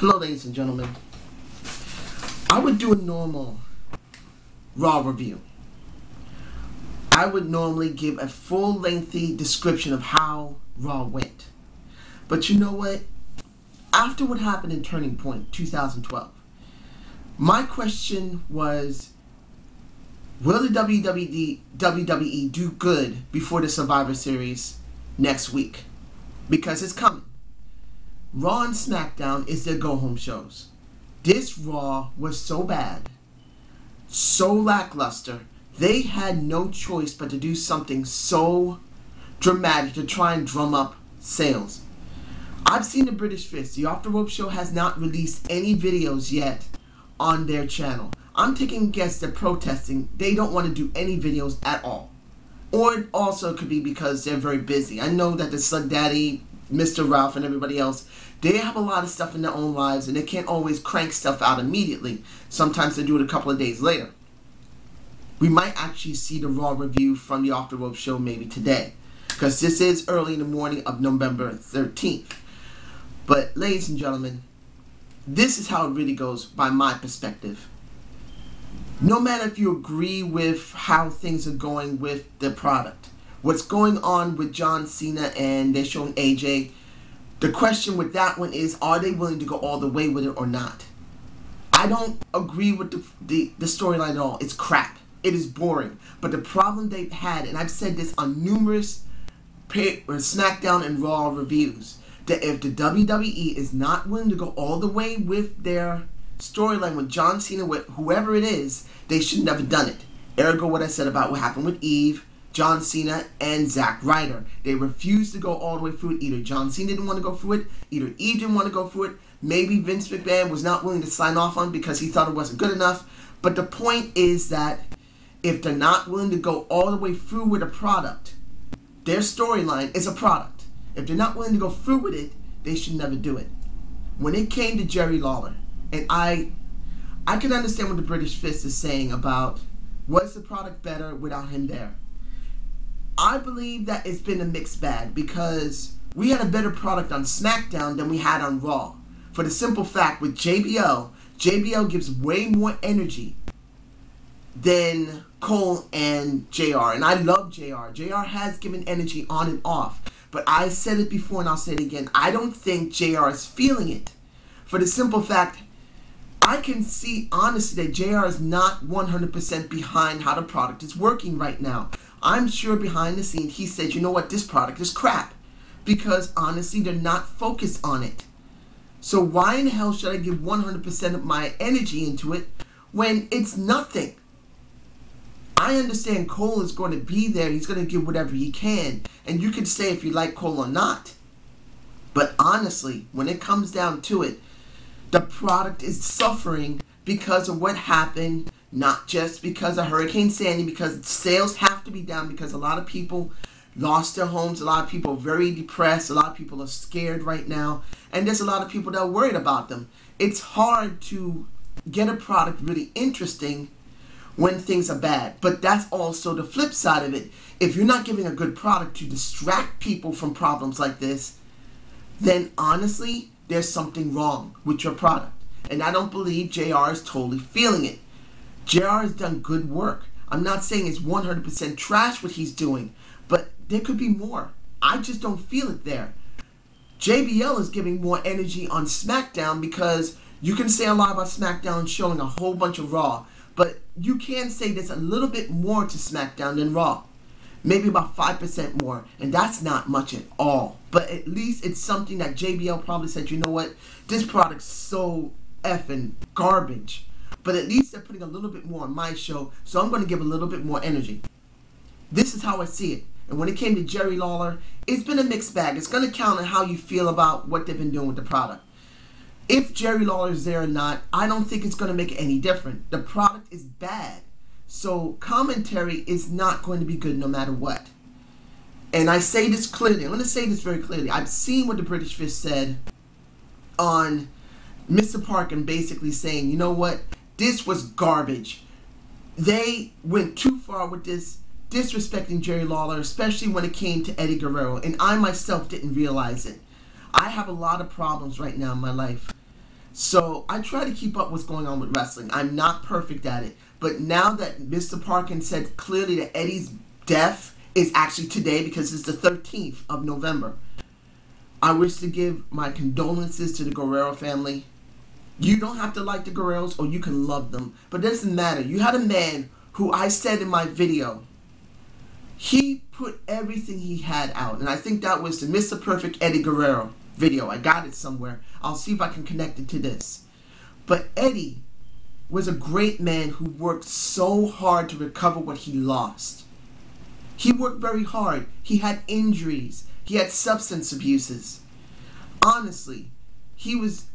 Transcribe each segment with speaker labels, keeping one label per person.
Speaker 1: Hello, ladies and gentlemen. I would do a normal Raw review. I would normally give a full lengthy description of how Raw went. But you know what? After what happened in Turning Point 2012, my question was, will the WWE do good before the Survivor Series next week? Because it's coming. Raw and SmackDown is their go-home shows. This Raw was so bad, so lackluster, they had no choice but to do something so dramatic to try and drum up sales. I've seen the British Fist. The Off the Rope Show has not released any videos yet on their channel. I'm taking a guess they're protesting. They don't want to do any videos at all. Or it also could be because they're very busy. I know that the Slug Daddy, Mr. Ralph, and everybody else, they have a lot of stuff in their own lives and they can't always crank stuff out immediately. Sometimes they do it a couple of days later. We might actually see the Raw review from the Off the Rope Show maybe today, because this is early in the morning of November 13th. But ladies and gentlemen, this is how it really goes by my perspective. No matter if you agree with how things are going with the product, what's going on with John Cena and they're showing AJ, the question with that one is, are they willing to go all the way with it or not? I don't agree with the storyline at all. It's crap. It is boring. But the problem they've had, and I've said this on numerous SmackDown and Raw reviews, that if the WWE is not willing to go all the way with their storyline with John Cena, with whoever it is, they should have never done it. Ergo what I said about what happened with Eve, John Cena, and Zack Ryder. They refused to go all the way through it. Either John Cena didn't want to go through it, either Eve didn't want to go through it, maybe Vince McMahon was not willing to sign off on it because he thought it wasn't good enough. But the point is that if they're not willing to go all the way through with a product, their storyline is a product. If they're not willing to go through with it, they should never do it. When it came to Jerry Lawler, and I can understand what the British Fist is saying about, was the product better without him there? I believe that it's been a mixed bag, because we had a better product on SmackDown than we had on Raw. For the simple fact, with JBL gives way more energy than Cole and JR. And I love JR. JR has given energy on and off. But I said it before and I'll say it again. I don't think JR is feeling it. For the simple fact, I can see honestly that JR is not 100% behind how the product is working right now. I'm sure behind the scenes he said, you know what, this product is crap. Because honestly, they're not focused on it. So why in the hell should I give 100% of my energy into it when it's nothing? I understand Cole is going to be there. He's going to give whatever he can. And you can say if you like Cole or not. But honestly, when it comes down to it, the product is suffering because of what happened. Not just because of Hurricane Sandy, because sales have to be down because a lot of people lost their homes. A lot of people are very depressed. A lot of people are scared right now. And there's a lot of people that are worried about them. It's hard to get a product really interesting when things are bad. But that's also the flip side of it. If you're not giving a good product to distract people from problems like this, then honestly, there's something wrong with your product. And I don't believe JR is totally feeling it. JR has done good work. I'm not saying it's 100% trash what he's doing, but there could be more. I just don't feel it there. JBL is giving more energy on SmackDown, because you can say a lot about SmackDown showing a whole bunch of Raw, but you can say there's a little bit more to SmackDown than Raw. Maybe about 5% more, and that's not much at all. But at least it's something that JBL probably said, you know what, this product's so effing garbage. But at least they're putting a little bit more on my show, so I'm going to give a little bit more energy. This is how I see it. And when it came to Jerry Lawler, it's been a mixed bag. It's going to count on how you feel about what they've been doing with the product. If Jerry Lawler is there or not, I don't think it's going to make it any different. The product is bad. So commentary is not going to be good no matter what. And I say this clearly. I'm going to say this very clearly. I've seen what the British Fist said on Mr. Parkin, basically saying, you know what, this was garbage. They went too far with this, disrespecting Jerry Lawler, especially when it came to Eddie Guerrero. And I myself didn't realize it. I have a lot of problems right now in my life. So I try to keep up what's going on with wrestling. I'm not perfect at it. But now that Mr. Parkin said clearly that Eddie's death is actually today because it's the 13th of November, I wish to give my condolences to the Guerrero family. You don't have to like the Guerreros or you can love them. But it doesn't matter. You had a man who I said in my video, he put everything he had out. And I think that was the Mr. Perfect Eddie Guerrero video. I got it somewhere. I'll see if I can connect it to this. But Eddie was a great man who worked so hard to recover what he lost. He worked very hard. He had injuries. He had substance abuses. Honestly, he was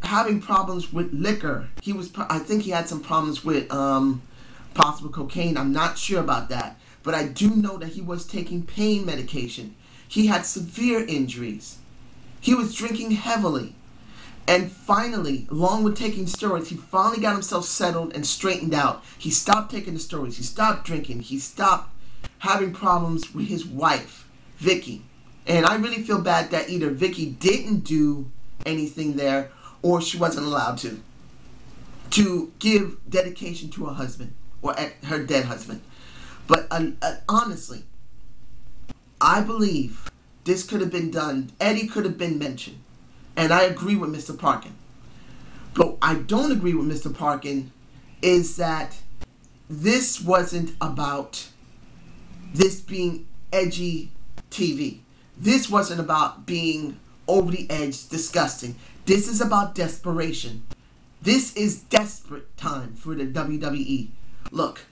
Speaker 1: having problems with liquor. I think he had some problems with possible cocaine. I'm not sure about that. But I do know that he was taking pain medication. He had severe injuries. He was drinking heavily. And finally, along with taking steroids, he finally got himself settled and straightened out. He stopped taking the steroids. He stopped drinking. He stopped having problems with his wife, Vicky. And I really feel bad that either Vicky didn't do anything there or she wasn't allowed to give dedication to her husband or her dead husband. But honestly, I believe this could have been done. Eddie could have been mentioned. And I agree with Mr. Parkin. But I don't agree with Mr. Parkin is that this wasn't about this being edgy TV. This wasn't about being over the edge, disgusting. This is about desperation. This is desperate time for the WWE. Look,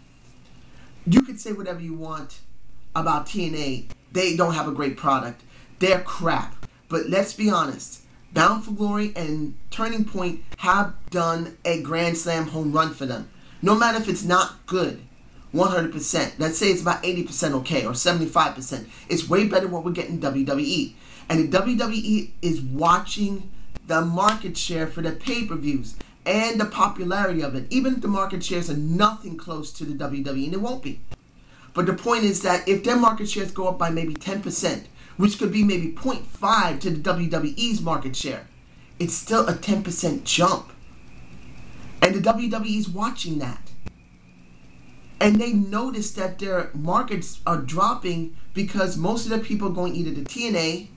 Speaker 1: you could say whatever you want about TNA. They don't have a great product. They're crap. But let's be honest. Bound for Glory and Turning Point have done a Grand Slam home run for them. No matter if it's not good, 100%. Let's say it's about 80% okay or 75%. It's way better than what we get in WWE. And the WWE is watching the market share for the pay-per-views and the popularity of it. Even if the market shares are nothing close to the WWE, and it won't be. But the point is that if their market shares go up by maybe 10%, which could be maybe 0.5 to the WWE's market share, it's still a 10% jump. And the WWE is watching that. And they notice that their markets are dropping because most of the people are going either to TNA,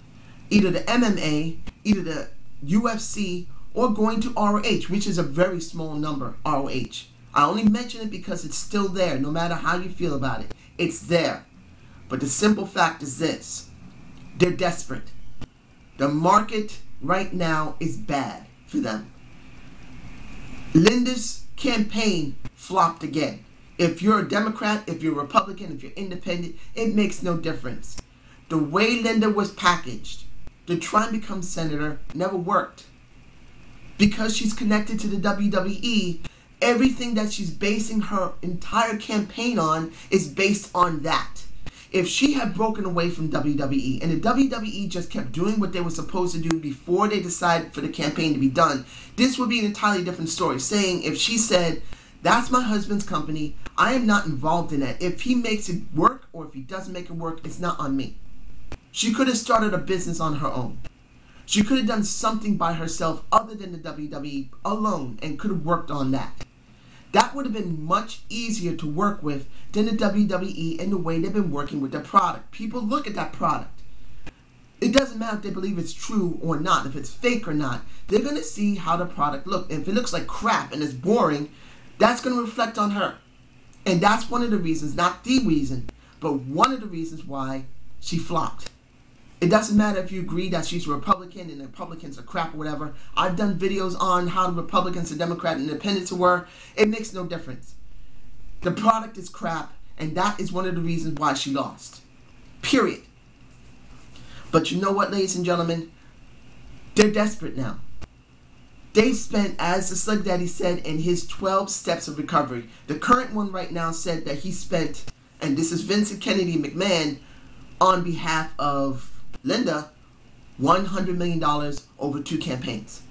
Speaker 1: either the MMA, either the UFC, or going to ROH, which is a very small number, ROH. I only mention it because it's still there, no matter how you feel about it. It's there. But the simple fact is this. They're desperate. The market right now is bad for them. Linda's campaign flopped again. If you're a Democrat, if you're a Republican, if you're independent, it makes no difference. The way Linda was packaged to try and become senator never worked. Because she's connected to the WWE, everything that she's basing her entire campaign on is based on that. If she had broken away from WWE and the WWE just kept doing what they were supposed to do before they decided for the campaign to be done, this would be an entirely different story. Saying if she said, that's my husband's company, I am not involved in that. If he makes it work or if he doesn't make it work, it's not on me. She could have started a business on her own. She could have done something by herself other than the WWE alone and could have worked on that. That would have been much easier to work with than the WWE and the way they've been working with their product. People look at that product. It doesn't matter if they believe it's true or not, if it's fake or not. They're going to see how the product looks. And if it looks like crap and it's boring, that's going to reflect on her. And that's one of the reasons, not the reason, but one of the reasons why she flopped. It doesn't matter if you agree that she's a Republican and the Republicans are crap or whatever. I've done videos on how the Republicans, the Democrat, and Independents were. It makes no difference. The product is crap, and that is one of the reasons why she lost. Period. But you know what, ladies and gentlemen? They're desperate now. They spent, as the Slug Daddy said, in his 12 steps of recovery. The current one right now said that he spent, and this is Vincent Kennedy McMahon, on behalf of Linda, $100 million over 2 campaigns.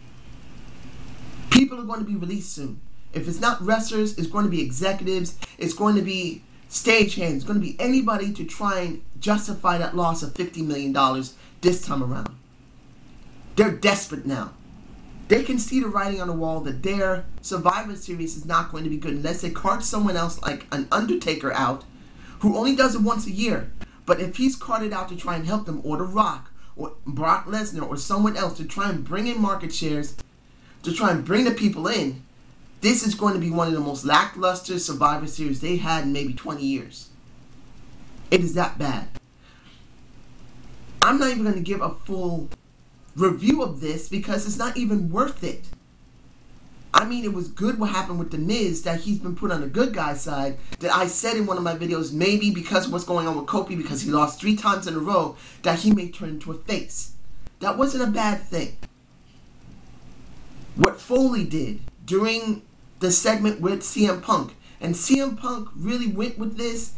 Speaker 1: People are going to be released soon. If it's not wrestlers, it's going to be executives, it's going to be stagehands, it's going to be anybody to try and justify that loss of $50 million this time around. They're desperate now. They can see the writing on the wall that their Survivor Series is not going to be good unless they cart someone else like an Undertaker out, who only does it once a year. But if he's carted out to try and help them, or The Rock, or Brock Lesnar, or someone else to try and bring in market shares, to try and bring the people in, this is going to be one of the most lackluster Survivor Series they had in maybe 20 years. It is that bad. I'm not even going to give a full review of this because it's not even worth it. I mean, it was good what happened with The Miz, that he's been put on the good guy's side, that I said in one of my videos, maybe because of what's going on with Kofi, because he lost 3 times in a row, that he may turn into a face. That wasn't a bad thing. What Foley did during the segment with CM Punk, and CM Punk really went with this.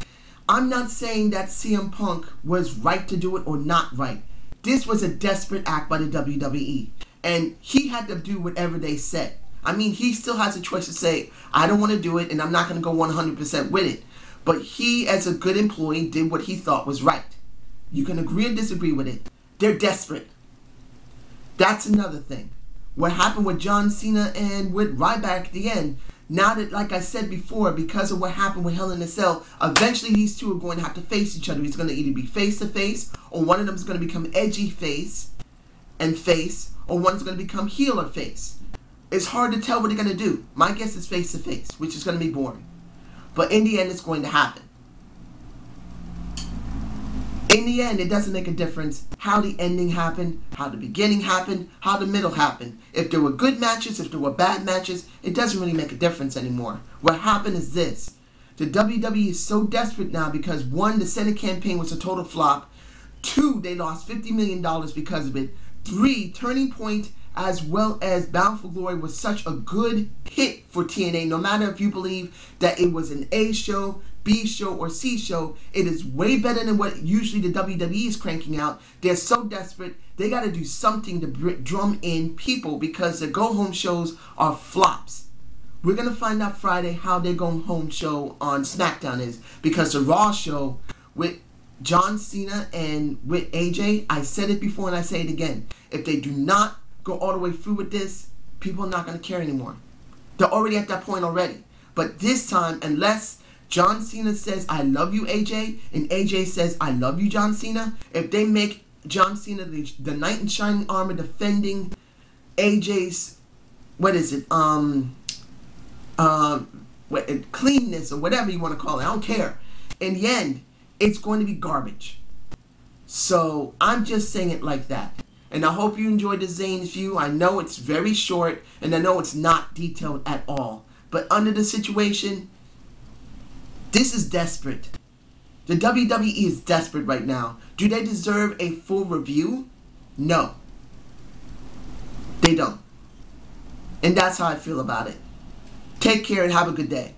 Speaker 1: I'm not saying that CM Punk was right to do it or not right. This was a desperate act by the WWE, and he had to do whatever they said. I mean, he still has a choice to say, I don't want to do it, and I'm not going to go 100% with it. But he, as a good employee, did what he thought was right. You can agree or disagree with it. They're desperate. That's another thing. What happened with John Cena and with Ryback at the end, now that, like I said before, because of what happened with Hell in a Cell, eventually these two are going to have to face each other. It's going to either be face-to-face, or one of them is going to become edgy face, or one's going to become heel or face. It's hard to tell what they're going to do. My guess is face-to-face, which is going to be boring. But in the end, it's going to happen. In the end, it doesn't make a difference how the ending happened, how the beginning happened, how the middle happened. If there were good matches, if there were bad matches, it doesn't really make a difference anymore. What happened is this. The WWE is so desperate now because 1, the Senate campaign was a total flop. 2, they lost $50 million because of it. 3, Turning Point as well as Bound for Glory was such a good hit for TNA. No matter if you believe that it was an A show, B show, or C show, it is way better than what usually the WWE is cranking out. They're so desperate, they got to do something to drum in people because the go-home shows are flops. We're going to find out Friday how their go-home show on SmackDown is, because the Raw show with John Cena and with AJ, I said it before and I say it again, if they do not go all the way through with this, people are not going to care anymore. They're already at that point already. But this time, unless John Cena says, I love you, AJ, and AJ says, I love you, John Cena, if they make John Cena the knight in shining armor defending AJ's, cleanness or whatever you want to call it, I don't care. In the end, it's going to be garbage. So I'm just saying it like that. And I hope you enjoyed the Zane's view. I know it's very short, and I know it's not detailed at all. But under the situation, this is desperate. The WWE is desperate right now. Do they deserve a full review? No. They don't. And that's how I feel about it. Take care and have a good day.